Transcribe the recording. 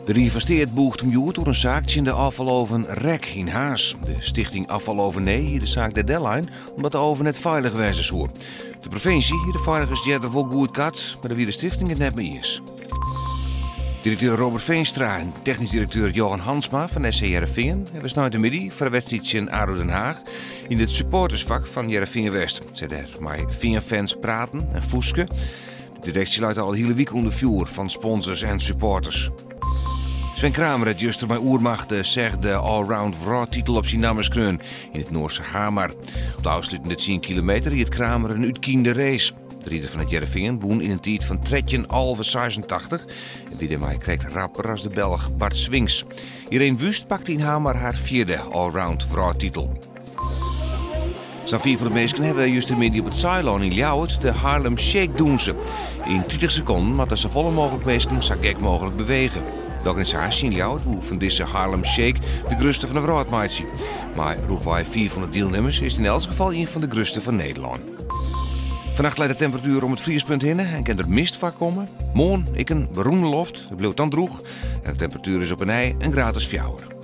De rivesteert boegt omjoerd door een zaakje in de afvaloven Rek in Haas. De stichting Afvaloven Nee, de zaak de deadline, omdat de oven net veilig wezen is hoor. De provincie, hier de veiligers die er wel goed kat, maar de wie de stichting het net mee is. Directeur Robert Veenstra en technisch directeur Johan Hansma van SC Heerenveen hebben snel de middag voor de wedstrijd in ADO Den Haag in het supportersvak van Heerenveen West. Ze daar met Veen-fans praten en foesken. De directie luidt al de hele week onder vuur van sponsors en supporters. Sven Kramer het juster bij Oermacht zegt de allround vrouwtitel op zijn namerskreun in het Noorse Hamar. Op de afsluitende 10 kilometer hield Kramer een uitkiende race. De ridder van het Heerenveen woon in een tijd van 3:86 en die daarmee krijgt rapper als de Belg Bart Swings. Irene Wust pakte in Hamar haar 4e allround vrouwtitel. Zo'n 4 van de meesten hebben juist de midden op het Ceylon in Ljouwert de Harlem Shake doen ze. In 30 seconden maar dat zo volle mogelijk meesten zo gek mogelijk bewegen. De organisatie in Ljouwert woe van deze Harlem Shake de grootste van de wereldmaatje. Maar roepen wij 4 van de deelnemers is in elk geval een van de grootste van Nederland. Vannacht leidt de temperatuur om het vriespunt heen en kan er mist van komen. Morgen een beroemde loft, het blijft dan droog en de temperatuur is op een graad 4.